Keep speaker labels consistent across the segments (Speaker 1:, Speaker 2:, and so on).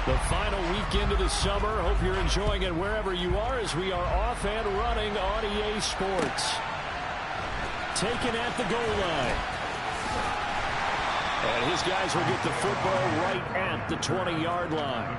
Speaker 1: The final weekend of the summer. Hope you're enjoying it wherever you are as we are off and running on EA Sports. Taken at the goal line. And his guys will get the football right at the 20-yard line.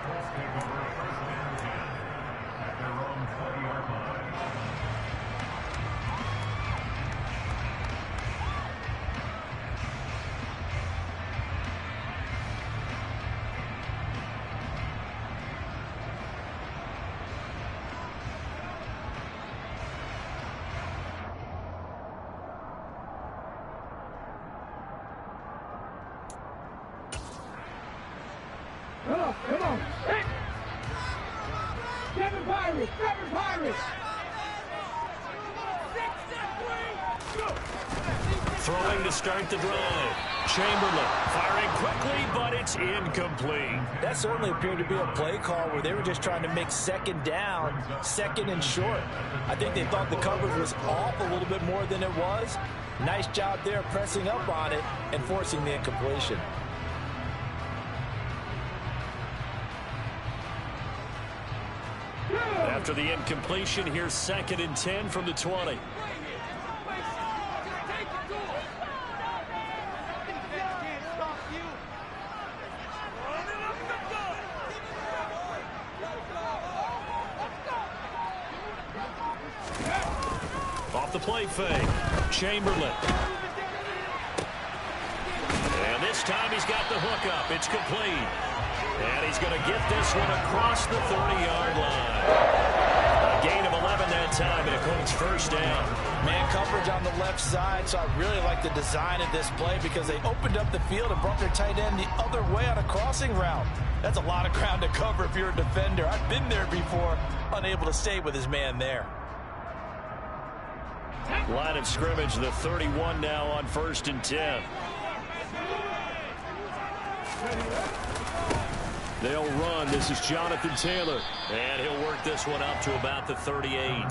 Speaker 2: Come on. Hey. Kevin Pirates.
Speaker 1: Throwing to start the drive. Chamberlain firing quickly, but it's incomplete.
Speaker 3: That certainly appeared to be a play call where they were just trying to make second down, second and short. I think they thought the coverage was off a little bit more than it was. Nice job there pressing up on it and forcing the incompletion.
Speaker 1: After the incompletion, here's 2nd and 10 from the 20. Off the play fake. Chamberlain. And this time he's got the hook up. It's complete. And he's going to get this one across the 30-yard line. A gain of 11 that time, and it Colts first down.
Speaker 3: Man coverage on the left side, so I really like the design of this play because they opened up the field and brought their tight end the other way on a crossing route. That's a lot of ground to cover if you're a defender. I've been there before, unable to stay with his man there.
Speaker 1: Line of scrimmage, the 31 now on 1st and 10. They'll run. This is Jonathan Taylor. And he'll work this one up to about the 38.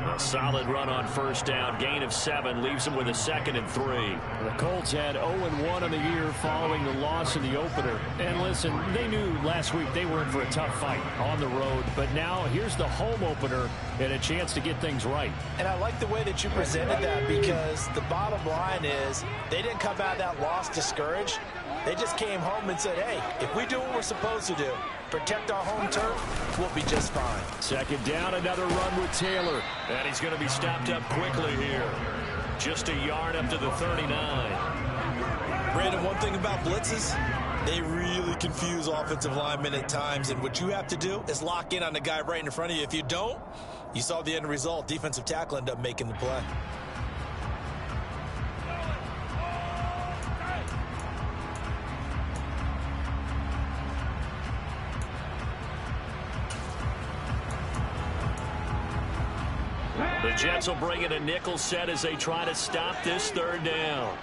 Speaker 1: A solid run on first down. Gain of 7 leaves him with a 2nd and 3. The Colts had 0-1 on the year following the loss in the opener. And listen, they knew last week they were in for a tough fight on the road. But now here's the home opener and a chance to get things right.
Speaker 3: And I like the way that you presented that because the bottom line is they didn't come out of that loss discouraged. They just came home and said, hey, if we do what we're supposed to do, protect our home turf, we'll be just fine.
Speaker 1: 2nd down, another run with Taylor. And he's going to be stopped up quickly here. Just a yard up to the 39.
Speaker 3: Brandon, one thing about blitzes, they really confuse offensive linemen at times. And what you have to do is lock in on the guy right in front of you. If you don't, you saw the end result. Defensive tackle ended up making the play.
Speaker 1: The Jets will bring in a nickel set as they try to stop this 3rd down.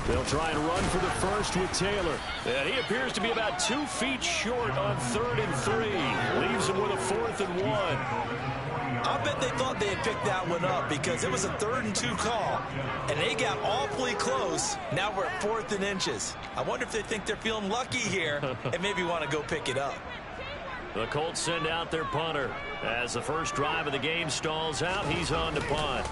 Speaker 1: They'll try and run for the first with Taylor. And he appears to be about 2 feet short on 3rd and 3. Leaves him with a 4th and 1.
Speaker 3: I bet they thought they had picked that one up because it was a 3rd and 2 call, and they got awfully close. Now we're at 4th and inches. I wonder if they think they're feeling lucky here and maybe want to go pick it up.
Speaker 1: The Colts send out their punter. As the first drive of the game stalls out, he's on to punt.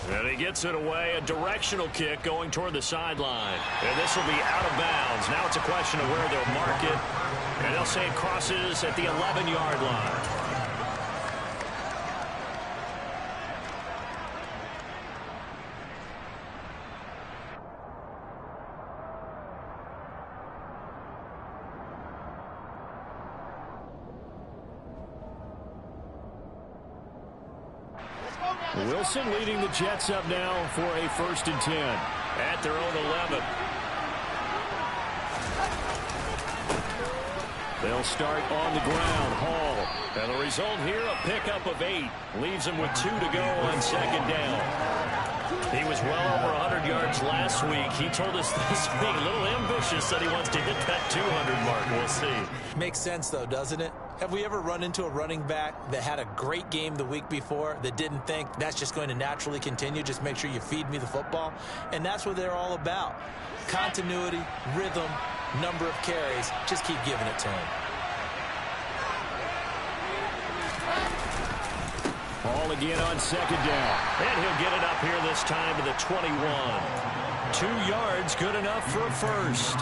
Speaker 1: And he gets it away, a directional kick going toward the sideline. And this will be out of bounds. Now it's a question of where they'll mark it. And they'll say it crosses at the 11-yard line. Wilson leading the Jets up now for a 1st and 10 at their own 11. They'll start on the ground. Hall. And the result here, a pickup of 8. Leaves him with 2 to go on 2nd down. He was well over 100 yards last week. He told us this week, a little ambitious, that he wants to hit that 200 mark. We'll see.
Speaker 3: Makes sense, though, doesn't it? Have we ever run into a running back that had a great game the week before that didn't think that's just going to naturally continue? Just make sure you feed me the football. And that's what they're all about. Continuity, rhythm, number of carries. Just keep giving it to him.
Speaker 1: Ball again on second down. And he'll get it up here this time to the 21. 2 yards, good enough for a first.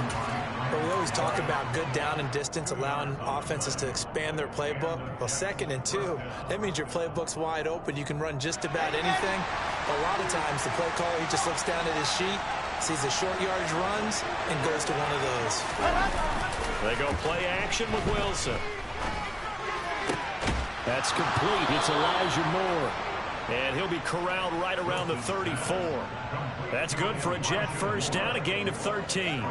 Speaker 3: Well, we always talk about good down and distance, allowing offenses to expand their playbook. Well, 2nd and 2, that means your playbook's wide open. You can run just about anything. But a lot of times, the play caller, he just looks down at his sheet, sees the short yardage runs, and goes to one of those.
Speaker 1: They go play action with Wilson. That's complete. It's Elijah Moore. And he'll be corralled right around the 34. That's good for a Jet first down, a gain of 13.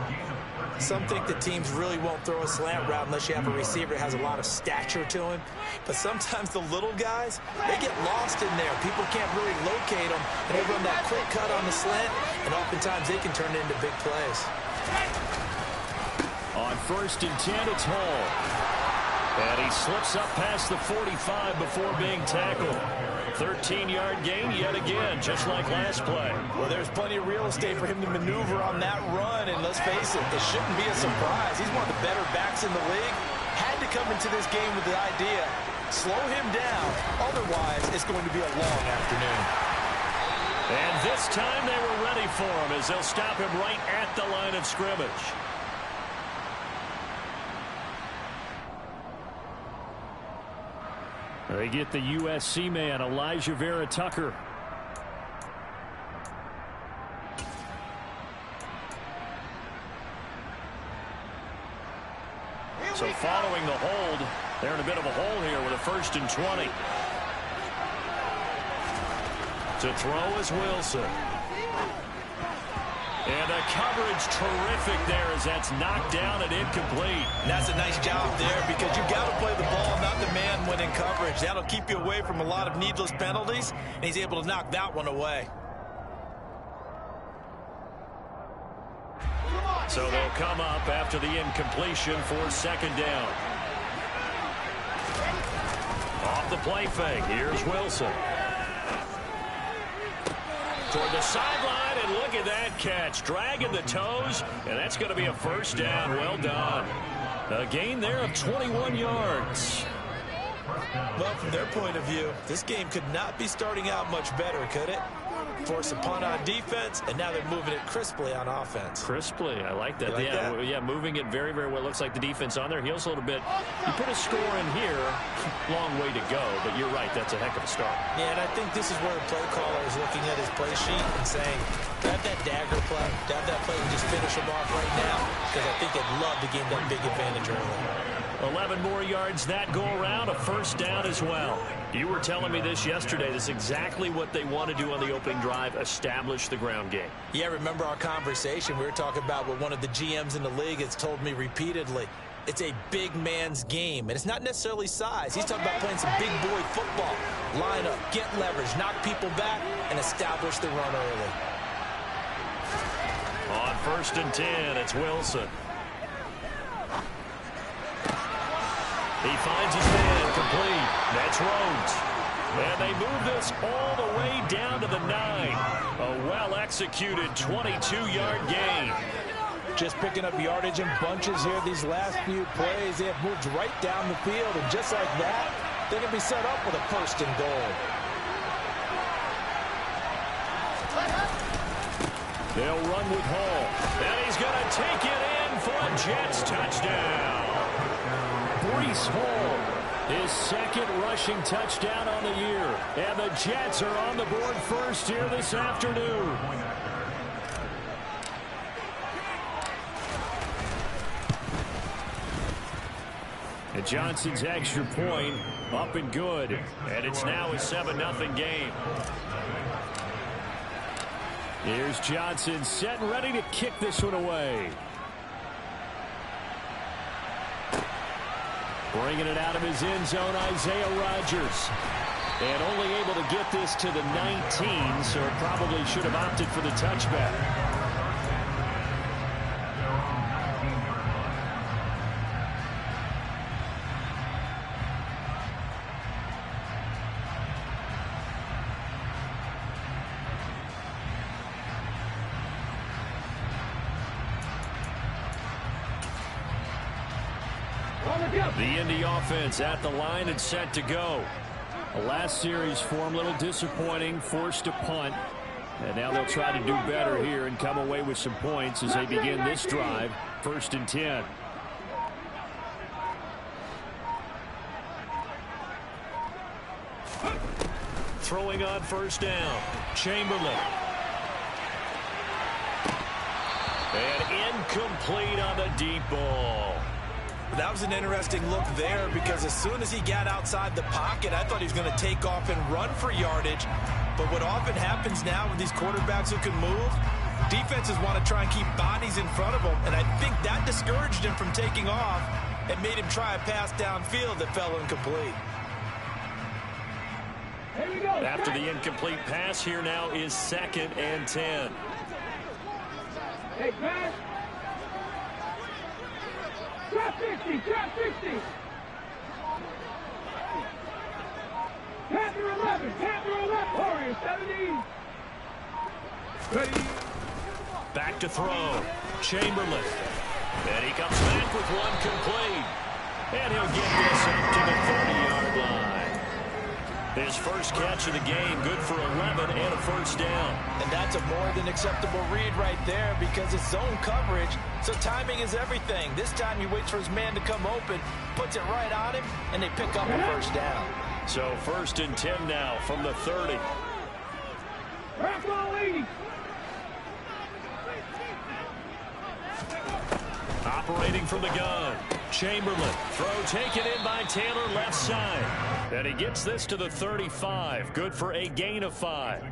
Speaker 3: Some think the teams really won't throw a slant route unless you have a receiver that has a lot of stature to him. But sometimes the little guys, they get lost in there. People can't really locate them, and they run that quick cut on the slant, and oftentimes they can turn it into big plays.
Speaker 1: On 1st and 10, it's Hall. And he slips up past the 45 before being tackled. 13-yard gain yet again, just like last play.
Speaker 3: Well, there's plenty of real estate for him to maneuver on that run, and let's face it, it shouldn't be a surprise. He's one of the better backs in the league. Had to come into this game with the idea, slow him down, otherwise it's going to be a long afternoon.
Speaker 1: And this time they were ready for him as they'll stop him right at the line of scrimmage. They get the USC man, Elijah Vera-Tucker. So following the hold, they're in a bit of a hole here with a 1st and 20. To throw is Wilson. And the coverage terrific there as that's knocked down and incomplete.
Speaker 3: That's a nice job there because you've got to play the ball, not the man when in coverage. That'll keep you away from a lot of needless penalties, and he's able to knock that one away.
Speaker 1: So they'll come up after the incompletion for 2nd down. Off the play fake, here's Wilson. Toward the sideline, and look at that catch. Dragging the toes, and that's going to be a 1st down. Well done. A gain there of 21 yards.
Speaker 3: Well, from their point of view, this game could not be starting out much better, could it? Force a punt on defense, and now they're moving it crisply on offense.
Speaker 1: Crisply, I like that.
Speaker 3: You like that?
Speaker 1: Yeah, moving it very, very well. Looks like the defense on their heels a little bit. You put a score in here, long way to go, but you're right, that's a heck of a start.
Speaker 3: Yeah, and I think this is where the play caller is looking at his play sheet and saying, have that dagger play, have that play and just finish them off right now, because I think they'd love to gain that big advantage early.
Speaker 1: 11 more yards that go around, a 1st down as well. You were telling me this yesterday. This is exactly what they want to do on the opening drive, establish the ground game.
Speaker 3: Yeah, remember our conversation. We were talking about what one of the GMs in the league has told me repeatedly. It's a big man's game, and it's not necessarily size. He's talking about playing some big boy football. Line up, get leverage, knock people back, and establish the run early.
Speaker 1: On 1st and 10, it's Wilson. He finds his man complete. That's Rhodes. And they move this all the way down to the 9. A well-executed 22-yard gain.
Speaker 3: Just picking up yardage in bunches here these last few plays. They have moved right down the field, and just like that, they can be set up with a 1st and goal.
Speaker 1: They'll run with Hall. And he's going to take it in for a Jets touchdown. Breece Hall, his 2nd rushing touchdown on the year. And the Jets are on the board first here this afternoon. And Johnson's extra point up and good. And it's now a 7-0 game. Here's Johnson set and ready to kick this one away. Bringing it out of his end zone, Isaiah Rodgers. And only able to get this to the 19, so it probably should have opted for the touchback. The Indy offense at the line and set to go. The last series form a little disappointing, forced to punt. And now they'll try to do better here and come away with some points as they begin this drive. 1st and 10. Throwing on 1st down. Chamberlain. And incomplete on the deep ball.
Speaker 3: That was an interesting look there because as soon as he got outside the pocket, I thought he was going to take off and run for yardage. But what often happens now with these quarterbacks who can move, defenses want to try and keep bodies in front of them. And I think that discouraged him from taking off and made him try a pass downfield that fell incomplete.
Speaker 1: After the incomplete pass, here now is 2nd and 10.
Speaker 2: Hey, man. Drop 50, drop 50. Panther 11, Panther 11. Warriors 17. Ready.
Speaker 1: Back to throw. Chamberlain. And he comes back with one complete. And he'll get this up to the 30-yard line. His first catch of the game, good for 11 and a 1st down.
Speaker 3: And that's a more than acceptable read right there because it's zone coverage, so timing is everything. This time he waits for his man to come open, puts it right on him, and they pick up a 1st down.
Speaker 1: So 1st and 10 now from the 30.
Speaker 2: Rock ball 80.
Speaker 1: Operating from the gun. Chamberlain. Throw taken in by Taylor, left side. And he gets this to the 35. Good for a gain of 5.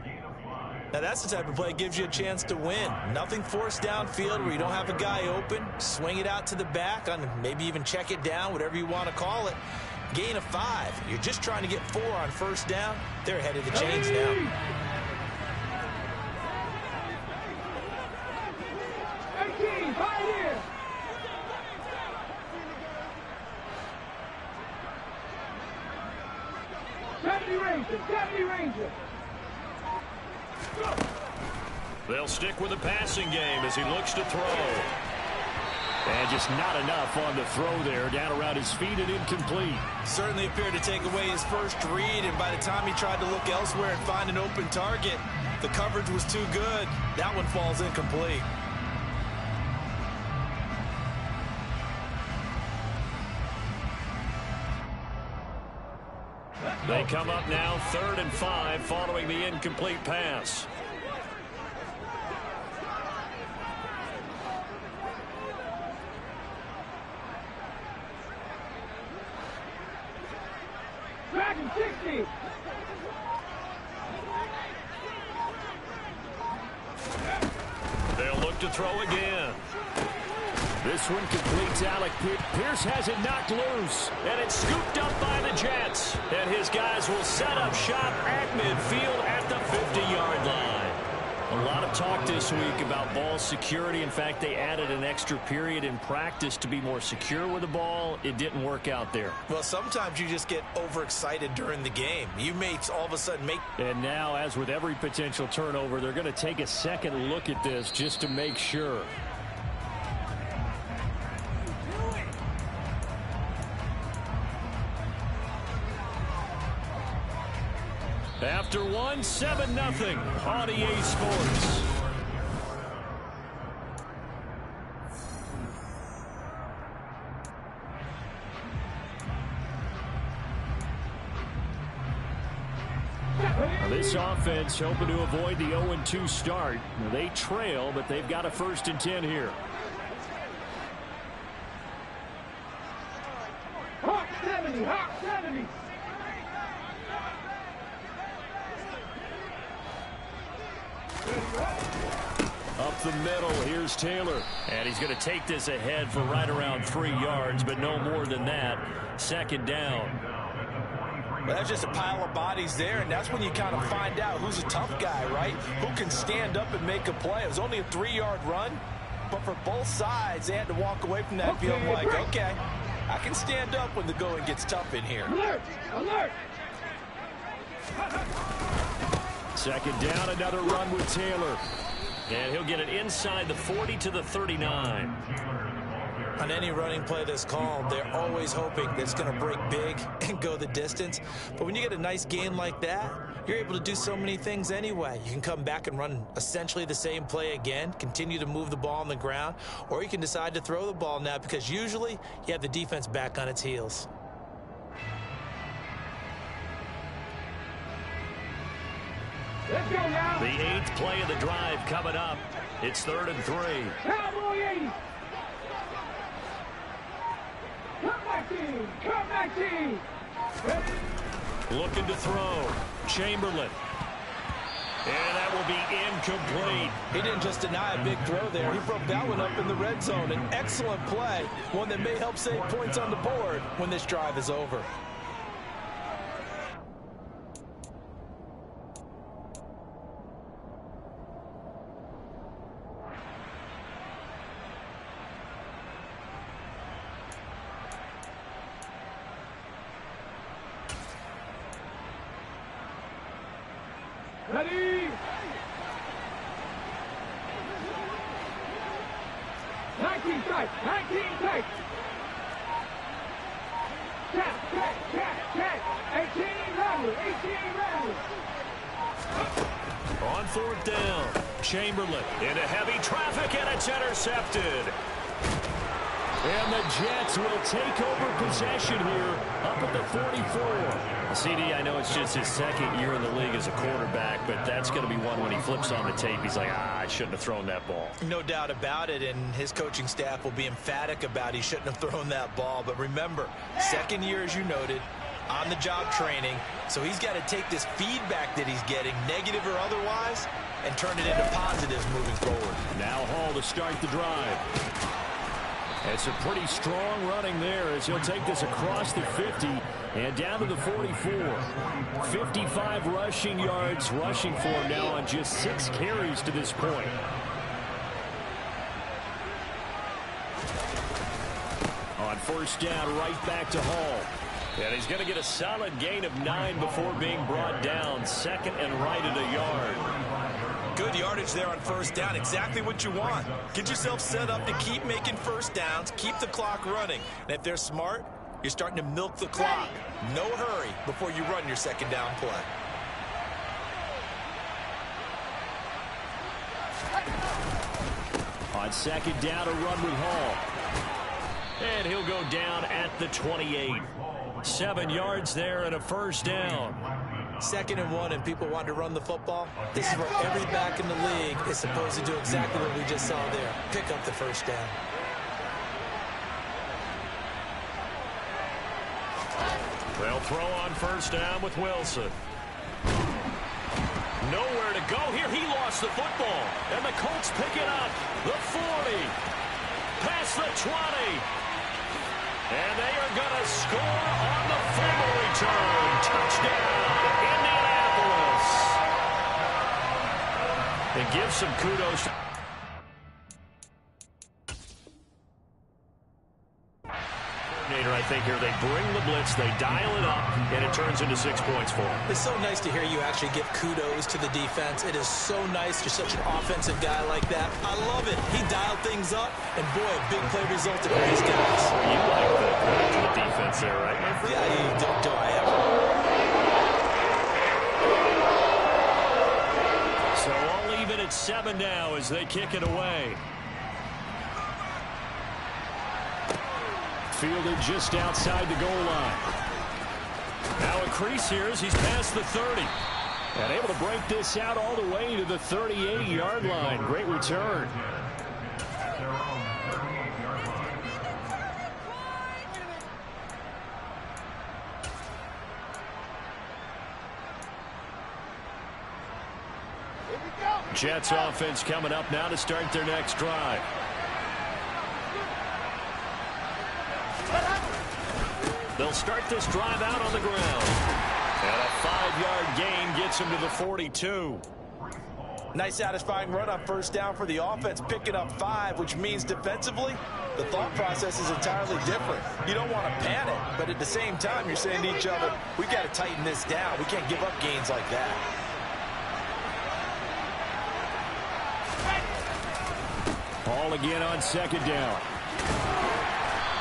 Speaker 3: Now that's the type of play that gives you a chance to win. Nothing forced downfield where you don't have a guy open. Swing it out to the back, on maybe even check it down, whatever you want to call it. Gain of 5. You're just trying to get 4 on 1st down. They're ahead of the chains now.
Speaker 2: 18, Pioneer. Deputy Ranger.
Speaker 1: They'll stick with the passing game as he looks to throw. And just not enough on the throw there. Down around his feet and incomplete.
Speaker 3: Certainly appeared to take away his first read, and by the time he tried to look elsewhere and find an open target, the coverage was too good. That one falls incomplete.
Speaker 1: They come up now 3rd and 5 following the incomplete pass.
Speaker 2: Dragon 60.
Speaker 1: They'll look to throw again. This one completes Alec Pierce has it knocked loose. And it's scooped up by the Jets. And his guys will set up shop at midfield at the 50-yard line. A lot of talk this week about ball security. In fact, they added an extra period in practice to be more secure with the ball. It didn't work out there.
Speaker 3: Well, sometimes you just get overexcited during the game. You may all of a sudden make...
Speaker 1: And now, as with every potential turnover, they're going to take a second look at this just to make sure. After one, 7-0 on EA Sports. This offense hoping to avoid the 0-2 start. They trail, but they've got a 1st and 10 here.
Speaker 2: Hawk 70, Hawk 70.
Speaker 1: Up the middle, here's Taylor. And he's going to take this ahead for right around 3 yards, but no more than that. 2nd down.
Speaker 3: Well, that's just a pile of bodies there, and that's when you kind of find out who's a tough guy, right? Who can stand up and make a play. It was only a 3-yard run, but for both sides, they had to walk away from that field like, okay, I can stand up when the going gets tough in here.
Speaker 2: Alert! Alert!
Speaker 1: 2nd down, another run with Taylor. And he'll get it inside the 40 to the 39.
Speaker 3: On any running play that's called, they're always hoping that it's going to break big and go the distance. But when you get a nice gain like that, you're able to do so many things anyway. You can come back and run essentially the same play again, continue to move the ball on the ground, or you can decide to throw the ball now because usually you have the defense back on its heels.
Speaker 2: Let's go now.
Speaker 1: The 8th play of the drive coming up. It's 3rd and 3.
Speaker 2: Cowboy 80. Come back, team.
Speaker 1: Looking to throw. Chamberlain. And that will be incomplete.
Speaker 3: He didn't just deny a big throw there. He broke that one up in the red zone. An excellent play, one that may help save points on the board when this drive is over.
Speaker 2: Ready? 19 strikes, 19 strikes. Check. 18 rattle, 18 rattle.
Speaker 1: On 4th down, Chamberlain into heavy traffic, and it's intercepted. And the Jets will take over possession here up at the 44. CD, I know it's just his 2nd year in the league as a quarterback, but that's going to be one when he flips on the tape. He's like, I shouldn't have thrown that ball.
Speaker 3: No doubt about it, and his coaching staff will be emphatic about he shouldn't have thrown that ball. But remember, 2nd year, as you noted, on-the-job training, so he's got to take this feedback that he's getting, negative or otherwise, and turn it into positives moving forward.
Speaker 1: Now Hall to start the drive. It's a pretty strong running there as he'll take this across the 50 and down to the 44. 55 rushing yards rushing for him now on just 6 carries to this point. On 1st down, right back to Hall. And he's going to get a solid gain of 9 before being brought down. 2nd and right at a yard.
Speaker 3: Good yardage there on 1st down. Exactly what you want. Get yourself set up to keep making 1st downs, keep the clock running. And if they're smart, you're starting to milk the clock. No hurry before you run your 2nd down play.
Speaker 1: On 2nd down, a run with Hall. And he'll go down at the 28. 7 yards there and a 1st down.
Speaker 3: 2nd and 1, and people want to run the football. This is where every back in the league is supposed to do exactly what we just saw there. Pick up the 1st down.
Speaker 1: They'll throw on 1st down with Wilson. Nowhere to go here. He lost the football. And the Colts pick it up. The 40. Past the 20. And they are going to score on the fumble return. Touchdown, Indianapolis. And give some kudos. I think here they bring the blitz, they dial it up, and it turns into 6 points for them.
Speaker 3: It's so nice to hear you actually give kudos to the defense. It is so nice. You're such an offensive guy like that. I love it. He dialed things up, and boy, a big play resulted for these guys.
Speaker 1: You like the credit to the defense there, right?
Speaker 3: Yeah, do I ever.
Speaker 1: So all even at 7 now as they kick it away. Fielded just outside the goal line. Now a crease here as he's past the 30. And able to break this out all the way to the 38-yard line. Great return. Jets offense coming up now to start their next drive. They'll start this drive out on the ground. And a 5-yard gain gets him to the 42.
Speaker 3: Nice satisfying run on 1st down for the offense, picking up 5, which means defensively, the thought process is entirely different. You don't want to panic, but at the same time, you're saying to each other, we've got to tighten this down. We can't give up gains like that.
Speaker 1: Ball again on 2nd down.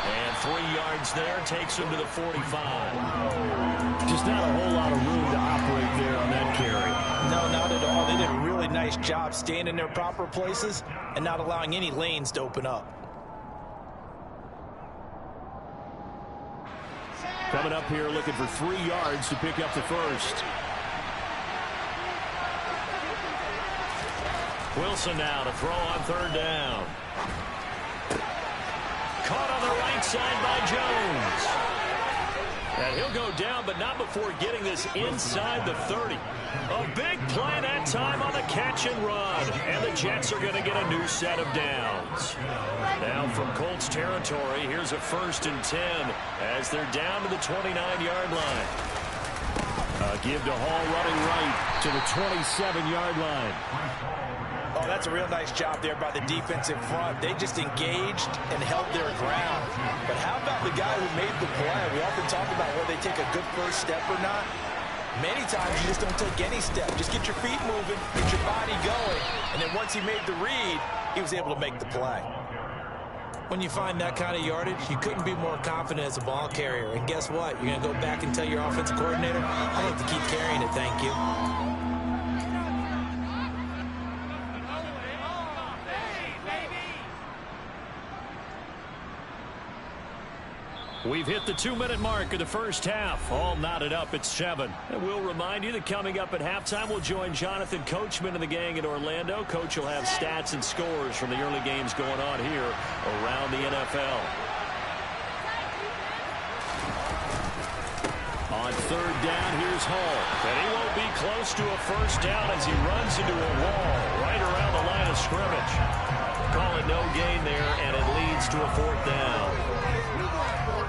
Speaker 1: And 3 yards there takes him to the 45.
Speaker 4: Just not a whole lot of room to operate there on that carry.
Speaker 3: No, not at all. They did a really nice job staying in their proper places and not allowing any lanes to open up.
Speaker 1: Coming up here looking for 3 yards to pick up the first. Wilson now to throw on 3rd down. Caught on the right side by Jones. And he'll go down, but not before getting this inside the 30. A big play that time on the catch and run. And the Jets are going to get a new set of downs. Now from Colts territory, here's a 1st and 10 as they're down to the 29-yard line. Give to Hall running right to the 27-yard line.
Speaker 3: Oh, that's a real nice job there by the defensive front. They just engaged and held their ground. But how about the guy who made the play? We often talk about whether they take a good first step or not. Many times you just don't take any step. Just get your feet moving, get your body going, and then once he made the read, he was able to make the play. When you find that kind of yardage, you couldn't be more confident as a ball carrier. And guess what? You're going to go back and tell your offensive coordinator, I'd like to keep carrying it, thank you.
Speaker 1: We've hit the 2-minute mark of the first half. All knotted up at 7. And we'll remind you that coming up at halftime, we'll join Jonathan Coachman and the gang in Orlando. Coach will have stats and scores from the early games going on here around the NFL. On 3rd down, here's Hall. And he won't be close to a first down as he runs into a wall right around the line of scrimmage. Call it no gain there, and it leads to a 4th down.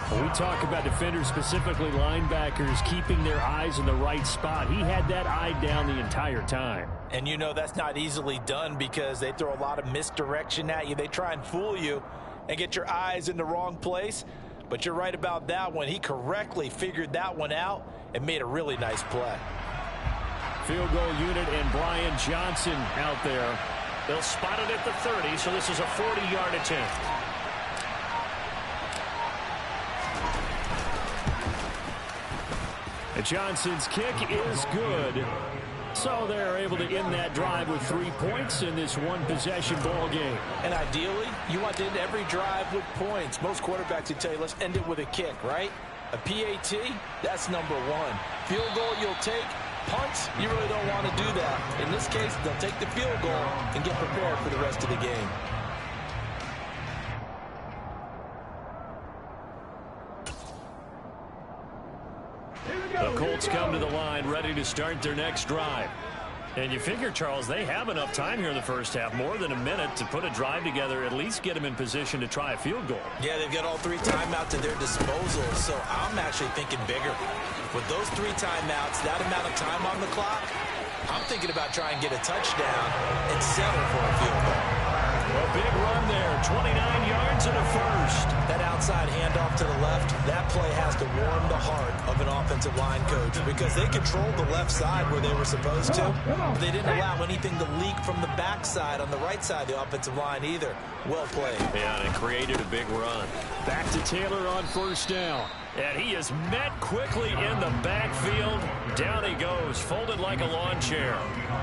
Speaker 4: When we talk about defenders, specifically linebackers, keeping their eyes in the right spot. He had that eye down the entire time.
Speaker 3: And you know that's not easily done because they throw a lot of misdirection at you. They try and fool you and get your eyes in the wrong place. But you're right about that one. He correctly figured that one out and made a really nice play.
Speaker 1: Field goal unit and Brian Johnson out there. They'll spot it at the 30, so this is a 40-yard attempt. Johnson's kick is good. So they're able to end that drive with 3 points in this one-possession ball game.
Speaker 3: And ideally, you want to end every drive with points. Most quarterbacks would tell you, let's end it with a kick, right? A PAT, that's number 1. Field goal you'll take. Punts, you really don't want to do that. In this case, they'll take the field goal and get prepared for the rest of the game.
Speaker 1: The Colts come to the line ready to start their next drive. And you figure, Charles, they have enough time here in the first half, more than a minute to put a drive together, at least get them in position to try a field goal.
Speaker 3: Yeah, they've got all 3 timeouts at their disposal, so I'm actually thinking bigger. With those 3 timeouts, that amount of time on the clock, I'm thinking about trying to get a touchdown and settle for a field goal.
Speaker 1: A big run there, 29 yards and a first.
Speaker 3: That outside handoff to the left, that play has to warm the heart of an offensive line coach because they controlled the left side where they were supposed to, but they didn't allow anything to leak from the backside on the right side of the offensive line either. Well played.
Speaker 1: Yeah, and it created a big run. Back to Taylor on 1st down. And he is met quickly in the backfield. Down he goes, folded like a lawn chair.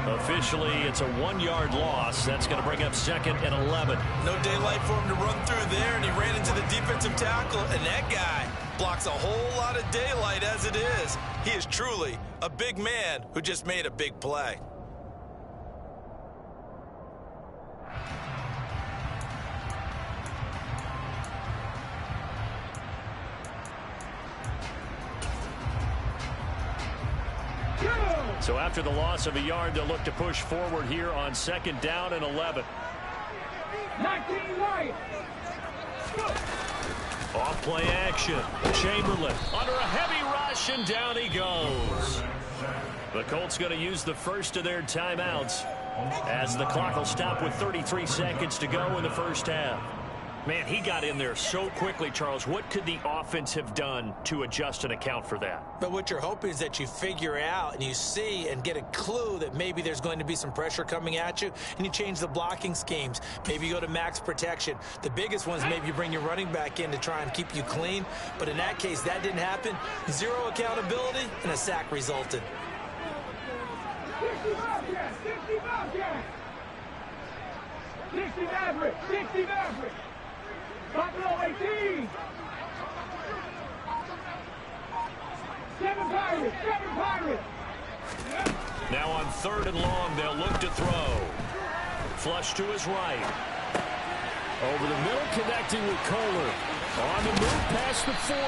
Speaker 1: Officially, it's a 1-yard loss. That's going to bring up 2nd and 11.
Speaker 3: No daylight for him to run through there, and he ran into the defensive tackle, and that guy blocks a whole lot of daylight as it is. He is truly a big man who just made a big play.
Speaker 1: So after the loss of a yard, they'll look to push forward here on 2nd down and 11.
Speaker 2: 19 right.
Speaker 1: Off play action. Chamberlain under a heavy rush, and down he goes. The Colts going to use the first of their timeouts as the clock will stop with 33 seconds to go in the first half. Man, he got in there so quickly, Charles. What could the offense have done to adjust and account for that?
Speaker 3: But what you're hoping is that you figure out and you see and get a clue that maybe there's going to be some pressure coming at you, and you change the blocking schemes. Maybe you go to max protection. The biggest ones, maybe you bring your running back in to try and keep you clean. But in that case, that didn't happen. Zero accountability, and a sack resulted.
Speaker 2: 60 Bobcats! 60 Bobcats! 60 Mavericks! 60 Mavericks! Buffalo 18! 7 Pirates! 7 Pirates!
Speaker 1: Now on 3rd and long, they'll look to throw. Flush to his right.
Speaker 4: Over the middle, connecting with Kohler. On the move past the 40.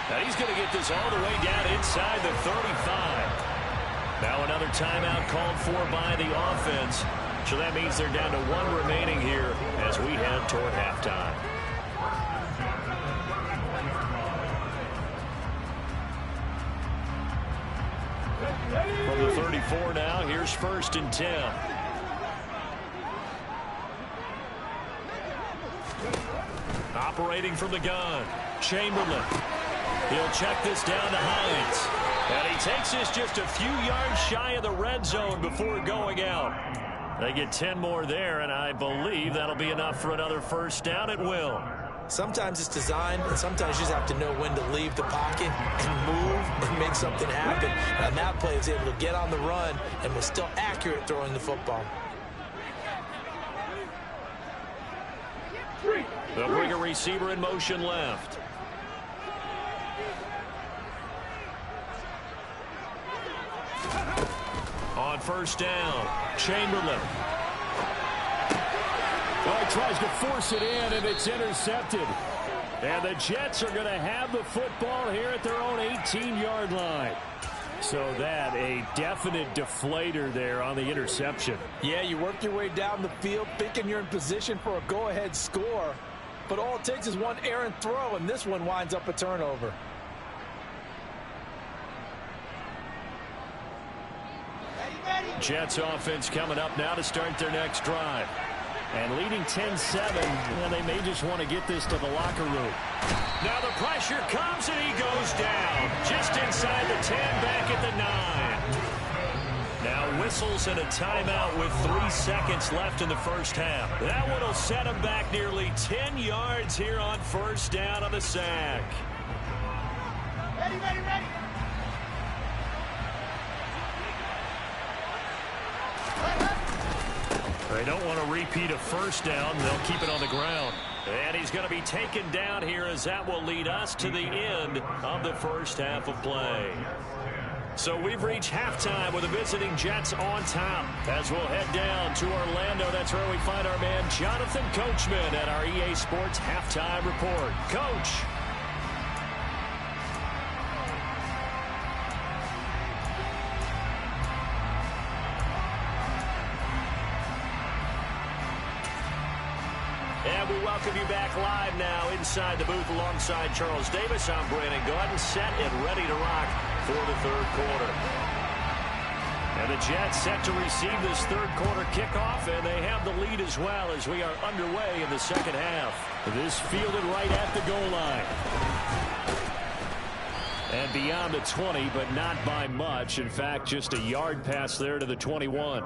Speaker 1: Now he's going to get this all the way down inside the 35. Now another timeout called for by the offense. So that means they're down to 1 remaining here as we head toward halftime. From the 34 now, here's 1st and 10. Operating from the gun, Chamberlain. He'll check this down to Hines. And he takes this just a few yards shy of the red zone before going out. They get 10 more there, and I believe that'll be enough for another 1st down at will.
Speaker 3: Sometimes it's designed, and sometimes you just have to know when to leave the pocket and move and make something happen. And that play was able to get on the run and was still accurate throwing the football.
Speaker 1: They'll bring a receiver in motion left. On 1st down, Chamberlain.
Speaker 4: Oh, he tries to force it in, and it's intercepted. And the Jets are going to have the football here at their own 18-yard line. So that, a definite deflator there on the interception.
Speaker 3: Yeah, you work your way down the field thinking you're in position for a go-ahead score. But all it takes is one errant throw, and this one winds up a turnover.
Speaker 1: Jets offense coming up now to start their next drive.
Speaker 4: And leading 10-7, well, they may just want to get this to the locker room.
Speaker 1: Now the pressure comes and he goes down. Just inside the 10, back at the 9. Now whistles and a timeout with 3 seconds left in the 1st half. That one will set him back nearly 10 yards here on 1st down on the sack.
Speaker 2: Ready, ready, ready!
Speaker 1: They don't want to repeat a 1st down. They'll keep it on the ground. And he's going to be taken down here as that will lead us to the end of the 1st half of play. So we've reached halftime with the visiting Jets on top. As we'll head down to Orlando, that's where we find our man Jonathan Coachman at our EA Sports Halftime Report. Coach. And we welcome you back live now inside the booth alongside Charles Davis. I'm Brandon Gaudin, set and ready to rock for the 3rd quarter. And the Jets set to receive this 3rd quarter kickoff, and they have the lead as well as we are underway in the 2nd half.
Speaker 4: This fielded right at the goal line. And beyond the 20, but not by much. In fact, just a yard pass there to the 21.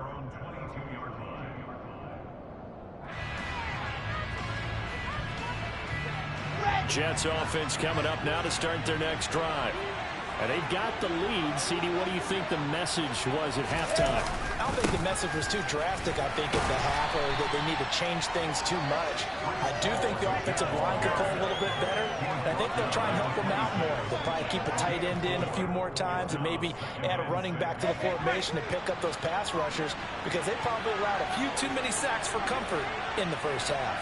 Speaker 1: Jets offense coming up now to start their next drive.
Speaker 4: And they've got the lead. CD, what do you think the message was at halftime?
Speaker 3: I don't think the message was too drastic, I think, at the half, or that they need to change things too much. I do think the offensive line could play a little bit better. And I think they'll try and help them out more. They'll probably keep a tight end in a few more times and maybe add a running back to the formation to pick up those pass rushers, because they probably allowed a few too many sacks for comfort in the 1st half.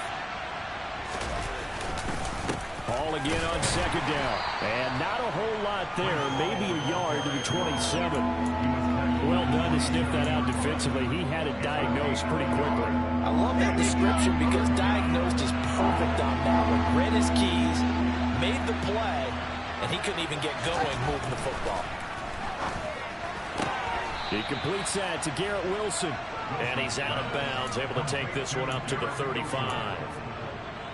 Speaker 4: Ball again on 2nd down. And not a whole lot there. Maybe a yard to the 27. Well done to sniff that out defensively. He had it diagnosed pretty quickly.
Speaker 3: I love that description because diagnosed is perfect on that one. Read his keys, made the play, and he couldn't even get going moving the football.
Speaker 4: He completes that to Garrett Wilson.
Speaker 1: And he's out of bounds, able to take this one up to the 35.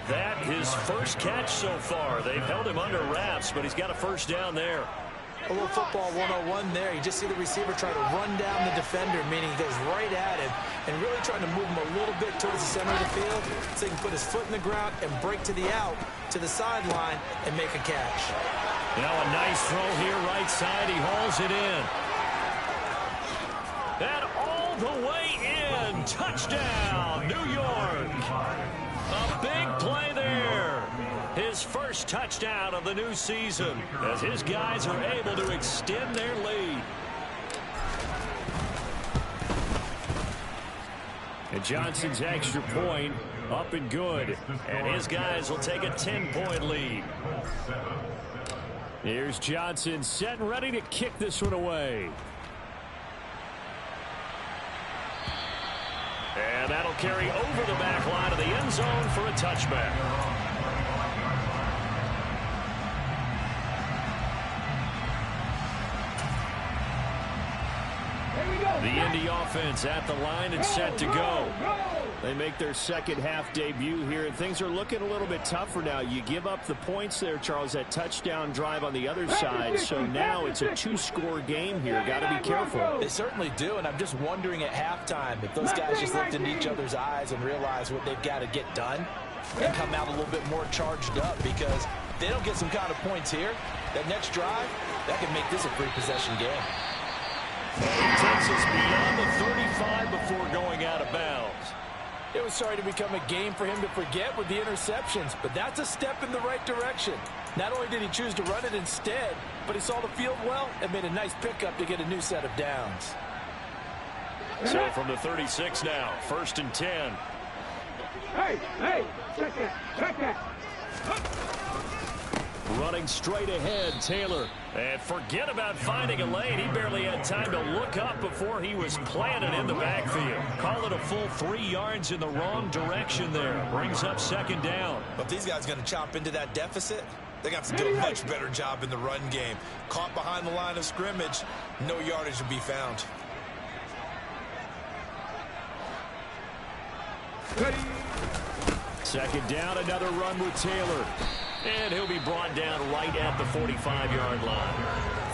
Speaker 1: that his first catch so far. They've held him under wraps, but he's got a first down there.
Speaker 3: A little football 101 there. You just see the receiver try to run down the defender, meaning he goes right at him and really trying to move him a little bit towards the center of the field so he can put his foot in the ground and break to the out, to the sideline, and make a catch.
Speaker 1: Now a nice throw here, right side. He hauls it in. And all the way in. Touchdown, New York. A big play there. His first touchdown of the new season as his guys are able to extend their lead.
Speaker 4: And Johnson's extra point up and good.
Speaker 1: And his guys will take a 10-point lead.
Speaker 4: Here's Johnson set and ready to kick this one away.
Speaker 1: And that'll carry over the back line of the end zone for a touchback. The Indy offense at the line and set to go.
Speaker 4: They make their second half debut here, and things are looking a little bit tougher now. You give up the points there, Charles, that touchdown drive on the other side. So now it's a two-score game here. Got to be careful.
Speaker 3: They certainly do, and I'm just wondering at halftime if those guys just looked into each other's eyes and realize what they've got to get done and come out a little bit more charged up, because if they don't get some kind of points here, that next drive, that can make this a free possession game.
Speaker 1: He takes us beyond the 35 before going out of bounds.
Speaker 3: It was starting to become a game for him to forget with the interceptions, but that's a step in the right direction. Not only did he choose to run it instead, but he saw the field well and made a nice pickup to get a new set of downs.
Speaker 1: So from the 36 now, 1st and 10.
Speaker 2: Hey, check that.
Speaker 1: Running straight ahead, Taylor. And forget about finding a lane. He barely had time to look up before he was planted in the backfield. Call it a full 3 yards in the wrong direction there. Brings up 2nd down.
Speaker 3: But these guys going to chop into that deficit? They're going to have to do a much better job in the run game. Caught behind the line of scrimmage, no yardage will be found.
Speaker 4: Second down, another run with Taylor.
Speaker 1: And he'll be brought down right at the 45-yard line.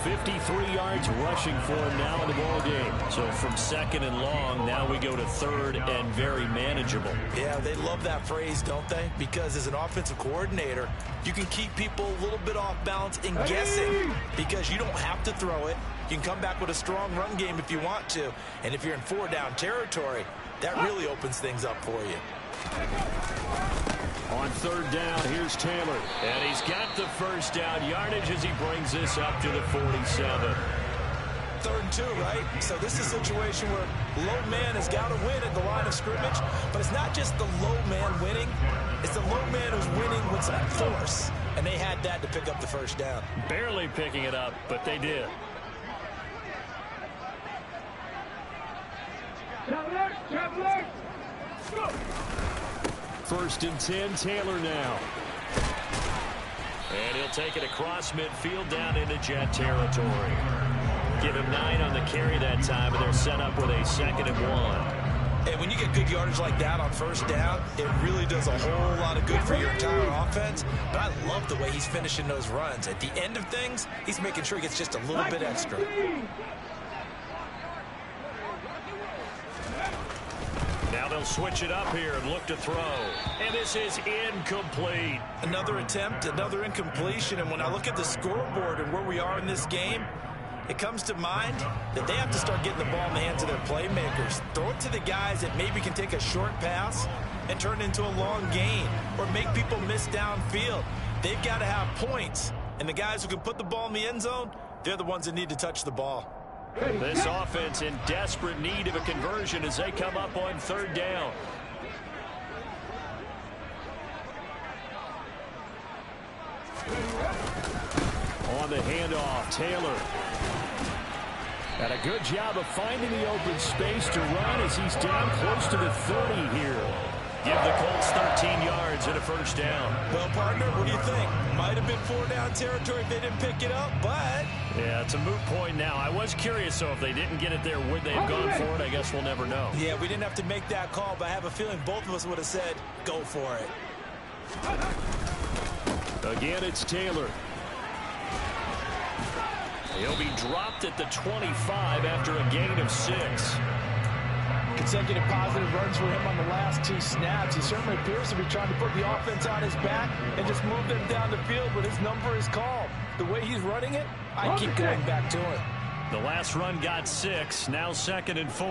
Speaker 4: 53 yards rushing for him now in the ball game.
Speaker 1: So from 2nd and long, now we go to 3rd and very manageable.
Speaker 3: Yeah, they love that phrase, don't they? Because as an offensive coordinator, you can keep people a little bit off balance and guessing, because you don't have to throw it. You can come back with a strong run game if you want to. And if you're in 4-down territory, that really opens things up for you.
Speaker 4: On 3rd down, here's Taylor.
Speaker 1: And he's got the first down yardage as he brings this up to the 47.
Speaker 3: 3rd and 2, right? So this is a situation where low man has got to win at the line of scrimmage, but it's not just the low man winning. It's the low man who's winning with some force, and they had that to pick up the first down.
Speaker 1: Barely picking it up, but they did.
Speaker 2: Traveler, go!
Speaker 1: 1st and 10, Taylor now. And he'll take it across midfield down into Jet territory. Give him 9 on the carry that time, and they're set up with a 2nd and 1.
Speaker 3: And when you get good yardage like that on 1st down, it really does a whole lot of good for your entire offense. But I love the way he's finishing those runs. At the end of things, he's making sure he gets just a little bit extra.
Speaker 1: Now they'll switch it up here and look to throw. And this is incomplete.
Speaker 3: Another attempt, another incompletion. And when I look at the scoreboard and where we are in this game, it comes to mind that they have to start getting the ball in the hands of their playmakers. Throw it to the guys that maybe can take a short pass and turn it into a long gain or make people miss downfield. They've got to have points. And the guys who can put the ball in the end zone, they're the ones that need to touch the ball.
Speaker 1: This offense in desperate need of a conversion as they come up on 3rd down.
Speaker 4: On the handoff, Taylor. And a good job of finding the open space to run as he's down close to the 30 here.
Speaker 1: Give the Colts 13 yards and a first down.
Speaker 3: Well, partner, what do you think? Might have been 4-down territory if they didn't pick it up, but...
Speaker 1: Yeah, it's a moot point now. I was curious, so if they didn't get it there, would they have gone for it? I guess we'll never know.
Speaker 3: Yeah, we didn't have to make that call, but I have a feeling both of us would have said, go for it.
Speaker 4: Again, it's Taylor. He'll be dropped at the 25 after a gain of 6.
Speaker 3: Consecutive positive runs for him on the last 2 snaps. He certainly appears to be trying to put the offense on his back and just move them down the field, but his number is called. The way he's running it, I keep going back to him.
Speaker 4: The last run got 6, now 2nd and 4.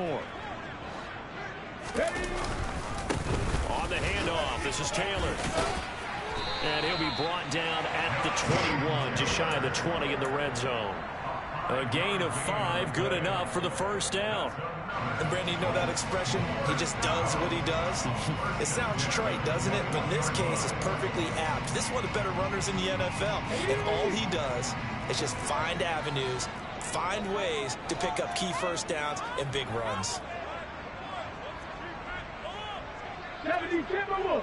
Speaker 4: On the handoff, this is Taylor. And he'll be brought down at the 21, just shy of the 20 in the red zone. A gain of 5, good enough for the first down.
Speaker 3: And Brandon, you know that expression, he just does what he does? It sounds trite, doesn't it? But in this case, it's perfectly apt. This is one of the better runners in the NFL. And all he does is just find avenues, find ways to pick up key first downs and big runs.
Speaker 2: 70 Timberwolves.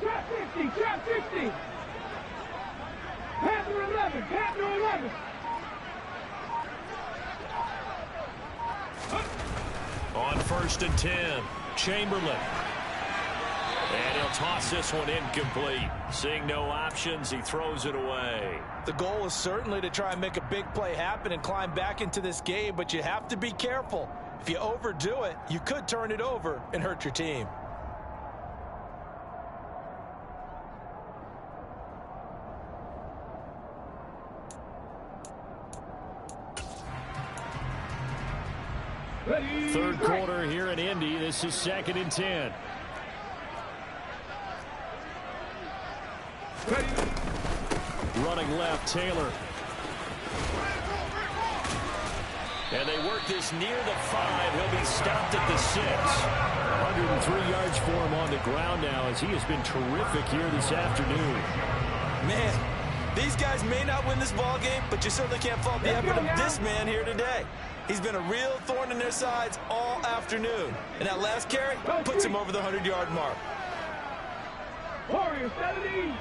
Speaker 2: Trap 50, trap 50. Panther 11, Panther 11.
Speaker 4: On 1st and 10, Chamberlain. And he'll toss this one incomplete. Seeing no options, he throws it away.
Speaker 3: The goal is certainly to try and make a big play happen and climb back into this game, but you have to be careful. If you overdo it, you could turn it over and hurt your team.
Speaker 4: Third quarter here in Indy. This is 2nd and 10. Running left, Taylor. And they work this near the 5. He'll be stopped at the 6. 103 yards for him on the ground now as he has been terrific here this afternoon.
Speaker 3: Man, these guys may not win this ball game, but you certainly can't fault the effort of this man here today. He's been a real thorn in their sides all afternoon. And that last carry puts him over the 100-yard mark.
Speaker 2: Warriors 70.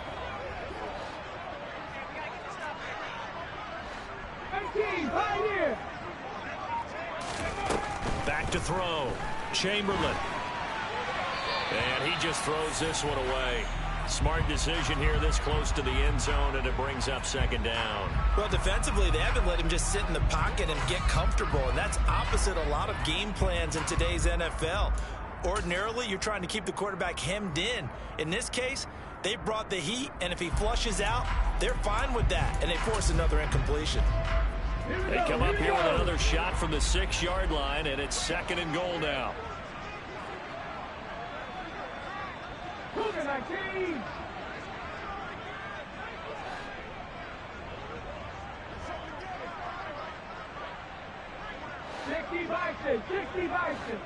Speaker 2: 18, Pioneer.
Speaker 4: Back to throw. Chamberlain. And he just throws this one away. Smart decision here this close to the end zone, and it brings up 2nd down.
Speaker 3: Well, defensively, they haven't let him just sit in the pocket and get comfortable, and that's opposite a lot of game plans in today's NFL. Ordinarily, you're trying to keep the quarterback hemmed in. In this case, they brought the heat, and if he flushes out, they're fine with that, and they force another incompletion.
Speaker 4: They come up here with another shot from the 6-yard line, and it's 2nd and goal now.
Speaker 2: Cougar 19. Bison, 60 Bison.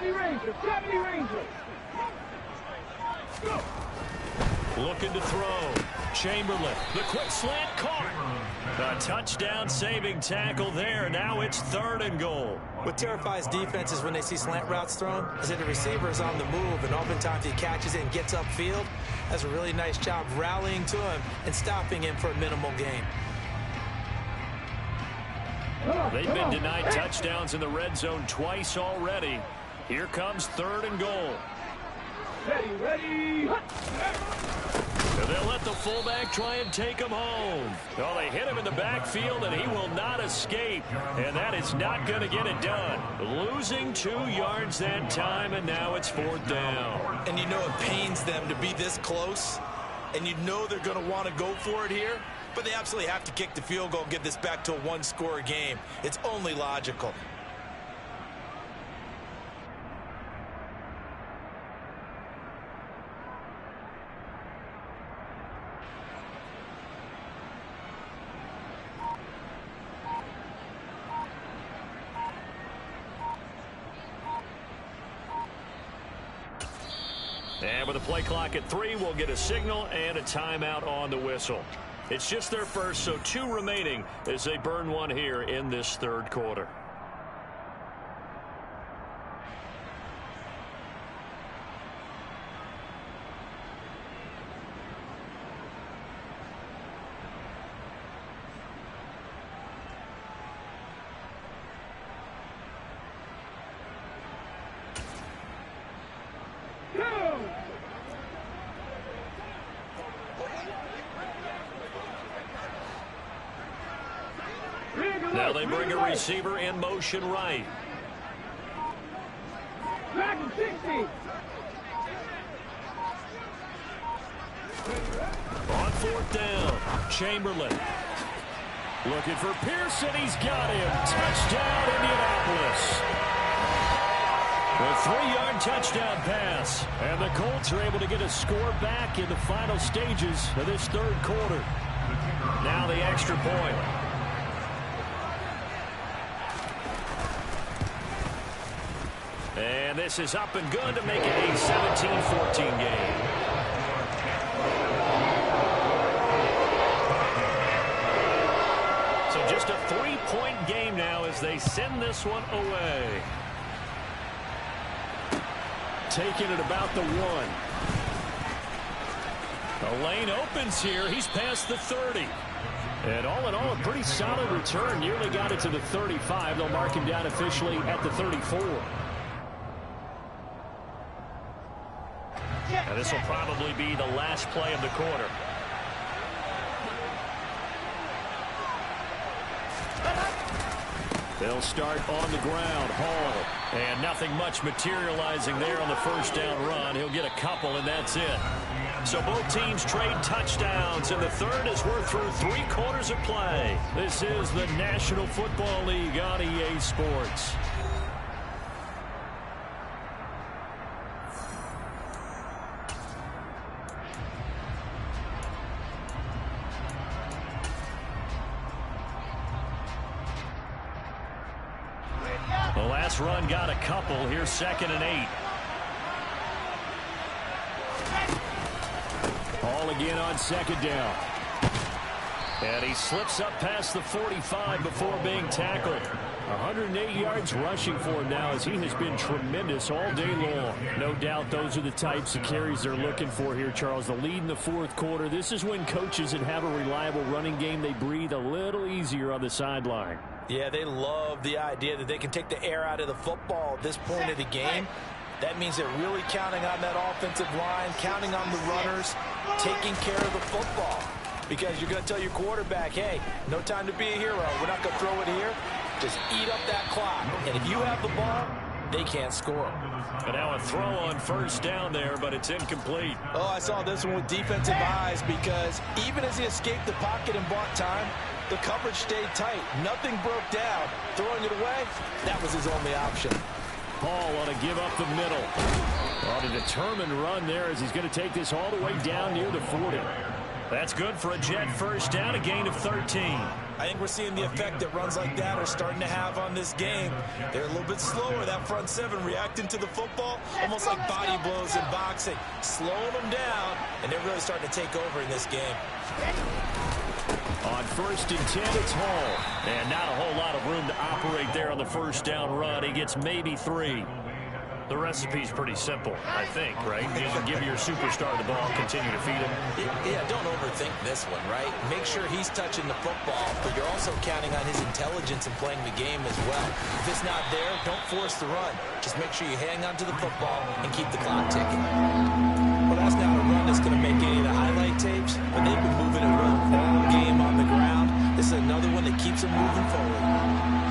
Speaker 2: Ranger, 70 Ranger. Go.
Speaker 4: Looking to throw. Chamberlain, the quick slant caught. A touchdown saving tackle there. Now it's 3rd and goal.
Speaker 3: What terrifies defenses when they see slant routes thrown is that the receiver is on the move, and oftentimes he catches it and gets upfield. That's a really nice job rallying to him and stopping him for a minimal gain.
Speaker 4: They've been denied touchdowns in the red zone twice already. Here comes 3rd and goal.
Speaker 2: Ready.
Speaker 4: And they'll let the fullback try and take him home. Well, they hit him in the backfield, and he will not escape. And that is not going to get it done. Losing 2 yards that time, and now it's 4th down.
Speaker 3: And you know it pains them to be this close, and you know they're going to want to go for it here, but they absolutely have to kick the field goal and get this back to a one-score game. It's only logical.
Speaker 4: And with a play clock at 3, we'll get a signal and a timeout on the whistle. It's just their first, so 2 remaining as they burn one here in this 3rd quarter.
Speaker 1: Well, they bring a receiver in motion right.
Speaker 2: Back and 60.
Speaker 4: On fourth down, Chamberlain. Looking for Pearson. He's got him. Touchdown, Indianapolis. A 3-yard touchdown pass. And the Colts are able to get a score back in the final stages of this third quarter.
Speaker 1: Now the extra point. And this is up and good to make it a 17-14 game. So just a 3-point game now as they send this one away.
Speaker 4: Taking it about the 1. The lane opens here. He's past the 30. And all in all, a pretty solid return. Nearly got it to the 35. They'll mark him down officially at the 34.
Speaker 1: And this will probably be the last play of the quarter.
Speaker 4: They'll start on the ground. Hall.
Speaker 1: And nothing much materializing there on the first down run. He'll get a couple, and that's it. So both teams trade touchdowns, and the third as we're through 3 quarters of play.
Speaker 4: This is the National Football League on EA Sports.
Speaker 1: The last run got a couple. Here's 2nd and 8.
Speaker 4: Hall again on 2nd down. And he slips up past the 45 before being tackled. 108 yards rushing for him now as he has been tremendous all day long. No doubt those are the types of carries they're looking for here, Charles. The lead in the fourth quarter. This is when coaches that have a reliable running game, they breathe a little easier on the sideline.
Speaker 3: Yeah, they love the idea that they can take the air out of the football at this point of the game. That means they're really counting on that offensive line, counting on the runners, taking care of the football. Because you're going to tell your quarterback, hey, no time to be a hero. We're not going to throw it here. Just eat up that clock. And if you have the ball, they can't score.
Speaker 1: And now a throw on first down there, but it's incomplete.
Speaker 3: Oh, I saw this one with defensive eyes because even as he escaped the pocket and bought time, the coverage stayed tight. Nothing broke down. Throwing it away, that was his only option.
Speaker 4: Paul on a give up the middle. On a determined run there as he's going to take this all the way down near the 40.
Speaker 1: That's good for a Jet first down, a gain of 13.
Speaker 3: I think we're seeing the effect that runs like that are starting to have on this game. They're a little bit slower, that front 7 reacting to the football, almost like body blows in boxing, slowing them down, and they're really starting to take over in this game.
Speaker 4: On 1st and 10, it's Hall.
Speaker 1: And not a whole lot of room to operate there on the first down run. He gets maybe 3. The recipe's pretty simple, I think, right? You just give your superstar the ball, continue to feed him.
Speaker 3: Yeah, don't overthink this one, right? Make sure he's touching the football, but you're also counting on his intelligence and playing the game as well. If it's not there, don't force the run. Just make sure you hang on to the football and keep the clock ticking. Well, that's not a run that's going to make any of the highlight tapes, but they've been moving it well all game on the ground. This is another one that keeps them moving forward.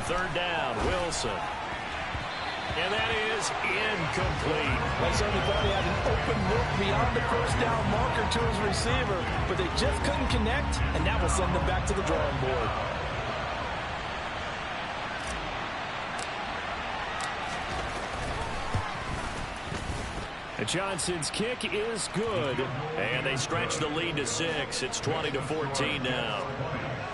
Speaker 1: Third down, Wilson. And that is incomplete.
Speaker 3: They certainly thought he had an open look beyond the first down marker to his receiver, but they just couldn't connect, and that will send them back to the drawing board.
Speaker 4: Johnson's kick is good.
Speaker 1: And they stretch the lead to 6. It's 20-14 now.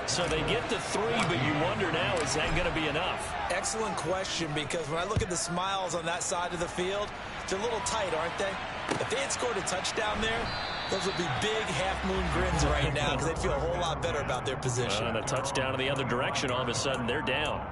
Speaker 1: So they get to 3, but you wonder now, is that going to be enough?
Speaker 3: Excellent question, because when I look at the smiles on that side of the field, they're a little tight, aren't they? If they had scored a touchdown there, those would be big half-moon grins right now because they'd feel a whole lot better about their position.
Speaker 1: And a touchdown in the other direction, all of a sudden they're down.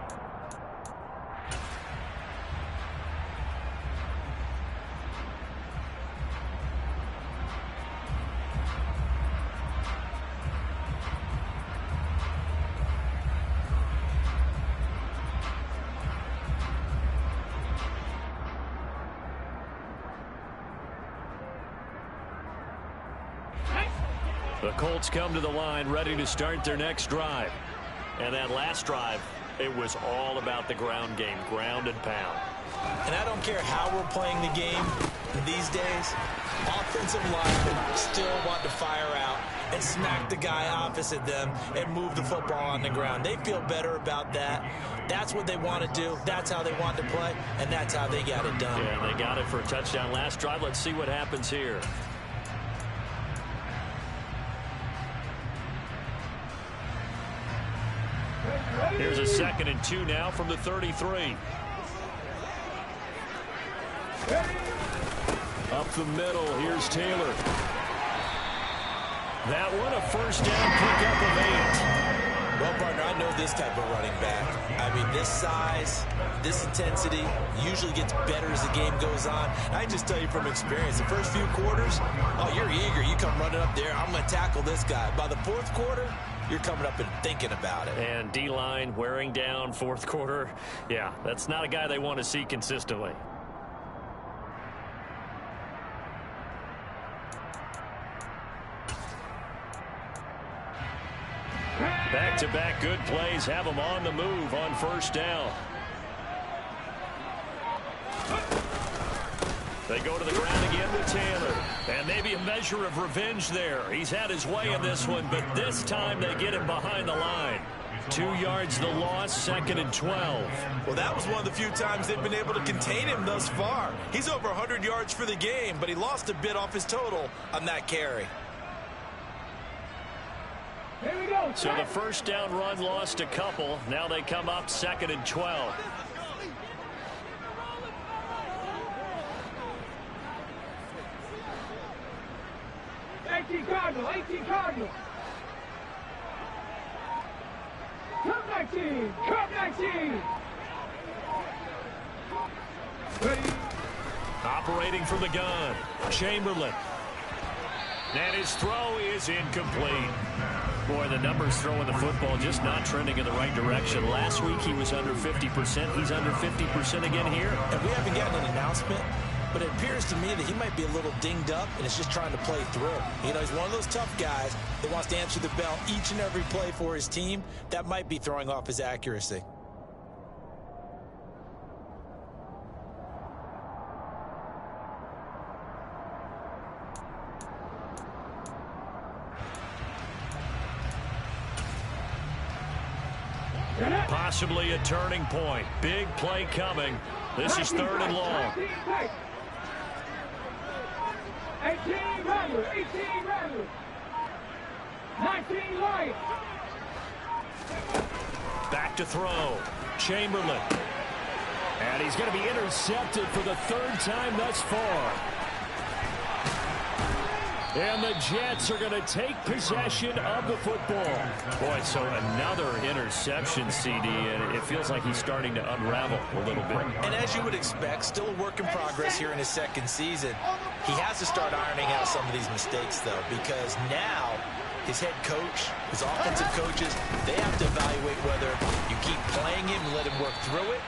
Speaker 1: The Colts come to the line ready to start their next drive. And that last drive, it was all about the ground game, ground and pound.
Speaker 3: And I don't care how we're playing the game these days, offensive linemen still want to fire out and smack the guy opposite them and move the football on the ground. They feel better about that. That's what they want to do. That's how they want to play, and that's how they got it done.
Speaker 1: Yeah, they got it for a touchdown last drive. Let's see what happens here. Here's a 2nd and 2 now from the 33. Up the middle, here's Taylor. That one, a first down pickup of 8.
Speaker 3: Well, partner, I know this type of running back. I mean, this size, this intensity usually gets better as the game goes on. I just tell you from experience, the first few quarters, oh, you're eager. You come running up there, I'm going to tackle this guy. By the fourth quarter, you're coming up and thinking about it.
Speaker 1: And D-line wearing down fourth quarter. Yeah, that's not a guy they want to see consistently. Back-to-back good plays have them on the move on first down. They go to the ground again with Taylor. And maybe a measure of revenge there. He's had his way in this one, but this time they get him behind the line. 2 yards the loss, 2nd and 12.
Speaker 3: Well, that was one of the few times they've been able to contain him thus far. He's over 100 yards for the game, but he lost a bit off his total on that carry.
Speaker 2: Here we go.
Speaker 1: So the first down run lost a couple. Now they come up 2nd and 12.
Speaker 2: Cardinal, 18 Cardinal. Come 19, come 19. Ready.
Speaker 1: Operating from the gun, Chamberlain. And his throw is incomplete. Boy, the numbers throwing the football just not trending in the right direction. Last week he was under 50%. He's under 50% again here.
Speaker 3: And we haven't gotten an announcement, but it appears to me that he might be a little dinged up and is just trying to play through. You know, he's one of those tough guys that wants to answer the bell each and every play for his team. That might be throwing off his accuracy.
Speaker 1: Possibly a turning point. Big play coming. This is 3rd and long.
Speaker 2: 18 rather, 18 rather. 19 light.
Speaker 1: Back to throw. Chamberlain.
Speaker 4: And he's going to be intercepted for the 3rd time thus far. And the Jets are going to take possession of the football.
Speaker 1: Boy, so another interception, CD, and it feels like he's starting to unravel a little bit.
Speaker 3: And as you would expect, still a work in progress here in his 2nd season. He has to start ironing out some of these mistakes, though, because now his head coach, his offensive coaches, they have to evaluate whether you keep playing him and let him work through it,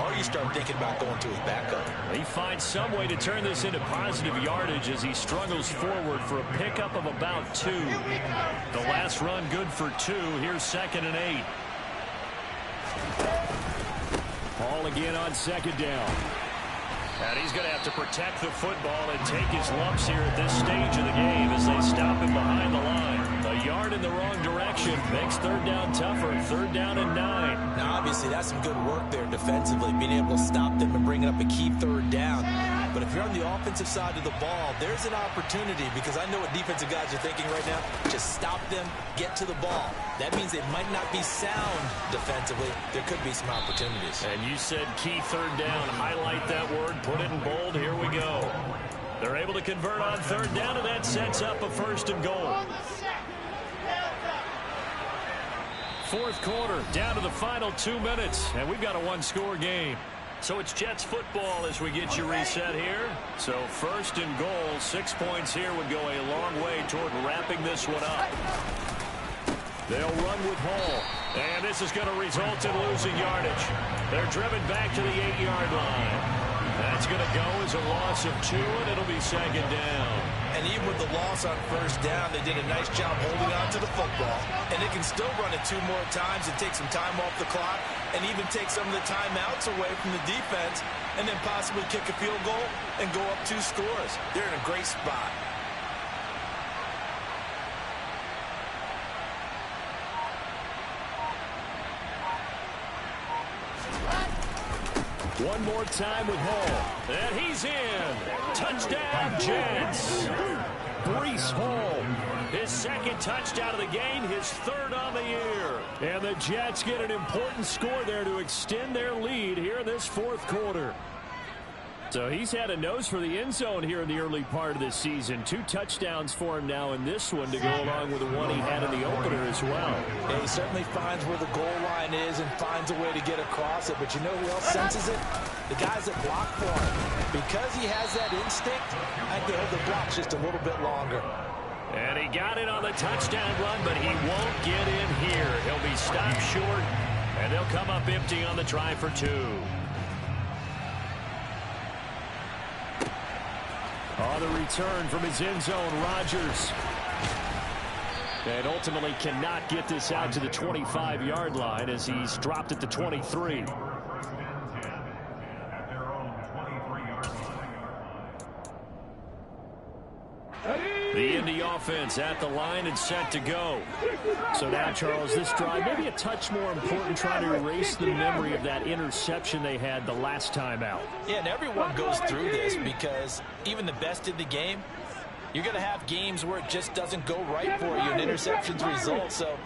Speaker 3: or you start thinking about going to his backup.
Speaker 1: He finds some way to turn this into positive yardage as he struggles forward for a pickup of about 2. The last run good for 2. Here's 2nd and 8.
Speaker 4: Ball again on 2nd down.
Speaker 1: And he's going to have to protect the football and take his lumps here at this stage of the game as they stop him behind the line. A yard in the wrong direction makes 3rd down tougher. 3rd down and 9.
Speaker 3: Now, obviously, that's some good work there defensively, being able to stop them and bringing up a key 3rd down. But if you're on the offensive side of the ball, there's an opportunity, because I know what defensive guys are thinking right now. Just stop them, get to the ball. That means they might not be sound defensively. There could be some opportunities.
Speaker 1: And you said key 3rd down. Highlight that word. Put it in bold. Here we go. They're able to convert on 3rd down, and that sets up a 1st and goal. 4th quarter, down to the final 2 minutes, and we've got a 1-score game. So it's Jets football as we get you reset here. So 1st and goal, 6 points here would go a long way toward wrapping this one up. They'll run with Hall, and this is going to result in losing yardage. They're driven back to the 8-yard line. That's going to go as a loss of 2, and it'll be 2nd down.
Speaker 3: And even with the loss on first down, they did a nice job holding on to the football. And they can still run it 2 more times and take some time off the clock and even take some of the timeouts away from the defense and then possibly kick a field goal and go up 2 scores. They're in a great spot.
Speaker 4: One more time with Hall. And he's in. Touchdown, Jets. Breece Hall. His second touchdown of the game, his 3rd on the year. And the Jets get an important score there to extend their lead here in this 4th quarter. So he's had a nose for the end zone here in the early part of this season. 2 touchdowns for him now in this one to go along with the one he had in the opener as well.
Speaker 3: Yeah, he certainly finds where the goal line is and finds a way to get across it. But you know who else senses it? The guys that block for him. Because he has that instinct, I think they hold the blocks just a little bit longer.
Speaker 1: And he got it on the touchdown run, but he won't get in here. He'll be stopped short, and they'll come up empty on the try for 2.
Speaker 4: On the return from his end zone, Rodgers. And ultimately cannot get this out to the 25-yard line as he's dropped at the 23. The Indy offense at the line and set to go. So now, Charles, this drive maybe a touch more important, trying to erase the memory of that interception they had the last time out.
Speaker 3: Yeah, and everyone goes through this because even the best in the game, you're going to have games where it just doesn't go right for you and interceptions result. So,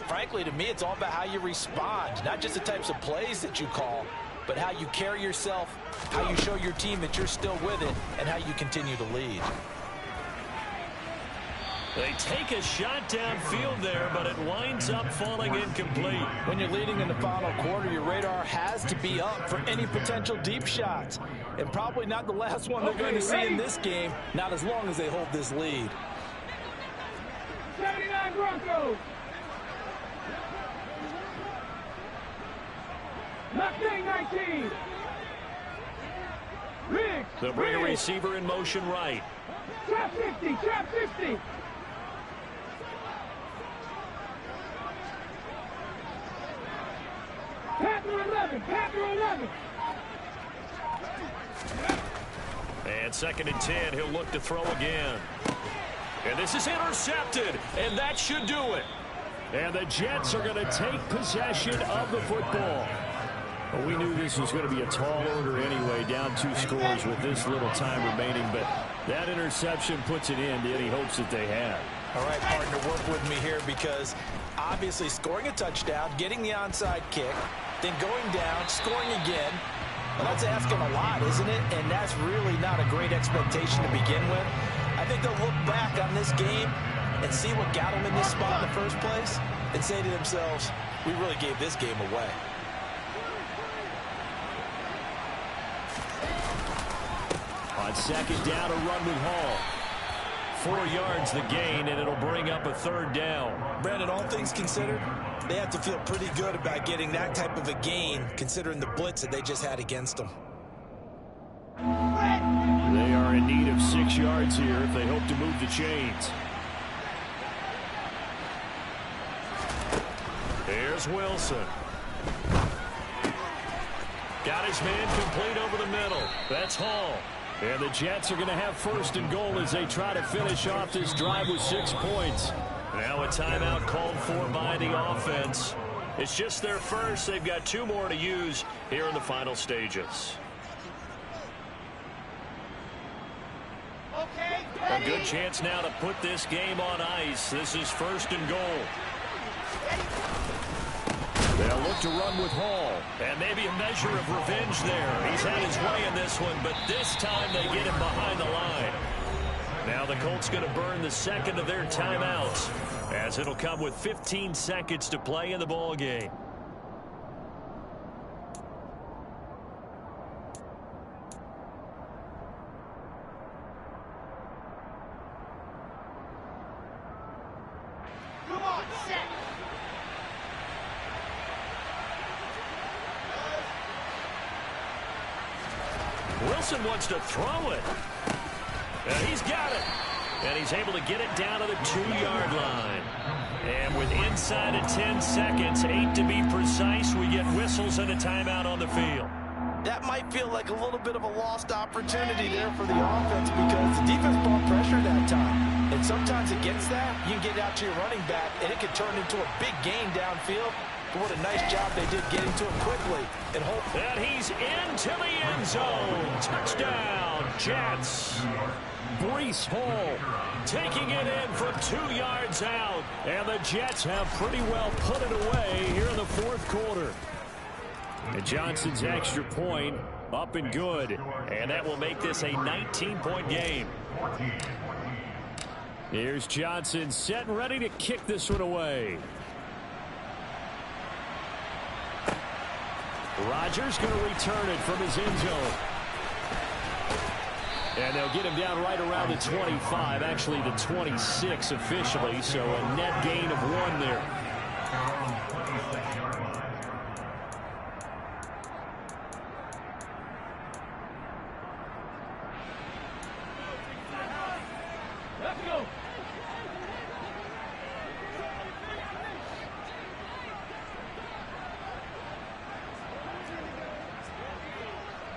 Speaker 3: frankly, to me, it's all about how you respond, not just the types of plays that you call, but how you carry yourself, how you show your team that you're still with it, and how you continue to lead.
Speaker 1: They take a shot downfield there, but it winds up falling incomplete.
Speaker 3: When you're leading in the final quarter, your radar has to be up for any potential deep shots. And probably not the last one they're going to see in this game, not as long as they hold this lead.
Speaker 2: 79 Broncos. Mustang 19. Riggs.
Speaker 1: They'll bring a receiver in motion right.
Speaker 2: Trap 50, trap 50. Panther 11, Panther 11.
Speaker 1: And 2nd and 10, he'll look to throw again. And this is intercepted, and that should do it.
Speaker 4: And the Jets are going to take possession of the football. Well, we knew this was going to be a tall order anyway, down 2 scores with this little time remaining, but that interception puts an end to any hopes that they had.
Speaker 3: All right, partner, work with me here because obviously scoring a touchdown, getting the onside kick, then going down, scoring again, well, that's asking a lot, isn't it? And that's really not a great expectation to begin with. I think they'll look back on this game and see what got them in this spot in the first place and say to themselves, we really gave this game away.
Speaker 4: On 2nd down, a run with Hall. 4 yards the gain, and it'll bring up a 3rd down.
Speaker 3: Brandon, all things considered, they have to feel pretty good about getting that type of a gain, considering the blitz that they just had against them.
Speaker 4: They are in need of 6 yards here if they hope to move the chains.
Speaker 1: Here's Wilson. Got his man complete over the middle. That's Hall.
Speaker 4: And the Jets are going to have 1st and goal as they try to finish off this drive with 6 points.
Speaker 1: Now a timeout called for by the offense. It's just their first. They've got 2 more to use here in the final stages. A good chance now to put this game on ice. This is 1st and goal.
Speaker 4: They'll look to run with Hall.
Speaker 1: And maybe a measure of revenge there. He's had his way in this one, but this time they get him behind the line. Now the Colts going to burn the 2nd of their timeouts, as it'll come with 15 seconds to play in the ball game.
Speaker 2: Come on, set.
Speaker 1: Wilson wants to throw it. And he's got it. And he's able to get it down to the 2-yard line. And with inside of 10 seconds, 8 to be precise, we get whistles and a timeout on the field.
Speaker 3: That might feel like a little bit of a lost opportunity there for the offense because the defense brought pressure that time. And sometimes against that, you can get out to your running back, and it can turn into a big gain downfield. But what a nice job they did getting to him quickly.
Speaker 1: And he's into the end zone. Touchdown, Jets. Breece Hall taking it in from 2 yards out. And the Jets have pretty well put it away here in the fourth quarter. And Johnson's extra point up and good. And that will make this a 19-point game. Here's Johnson set and ready to kick this one away. Rodgers going to return it from his end zone. And they'll get him down right around the 25, actually the 26 officially, so a net gain of 1 there.
Speaker 2: Let's go.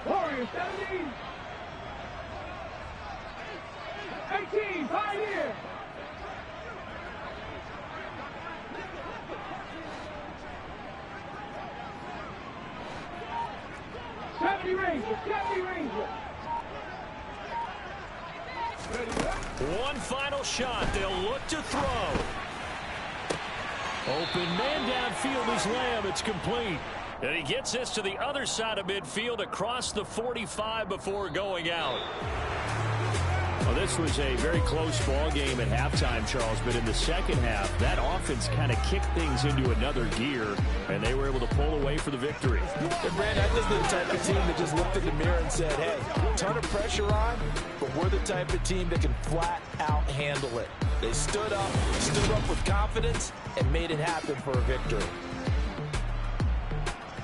Speaker 2: Warriors 17. 18, Pioneer. Ranger.
Speaker 1: One final shot. They'll look to throw. Open man downfield is Lamb. It's complete. And he gets this to the other side of midfield across the 45 before going out.
Speaker 4: Well, this was a very close ball game at halftime, Charles, but in the second half, that offense kind of kicked things into another gear, and they were able to pull away for the victory.
Speaker 3: And Brandon, I think they're the type of team that just looked in the mirror and said, hey, ton of pressure on, but we're the type of team that can flat out handle it. They stood up with confidence, and made it happen for a victory.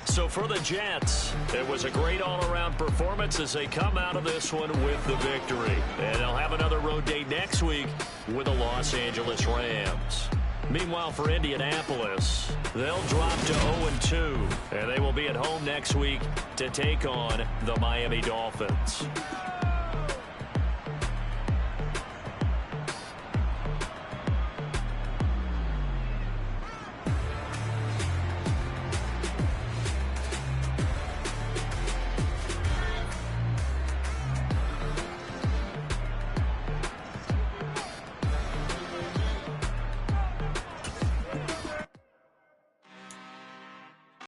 Speaker 1: So for the Jets, it was a great all-around performance as they come out of this one with the victory. And they'll have another road date next week with the Los Angeles Rams. Meanwhile, for Indianapolis, they'll drop to 0-2, and they will be at home next week to take on the Miami Dolphins.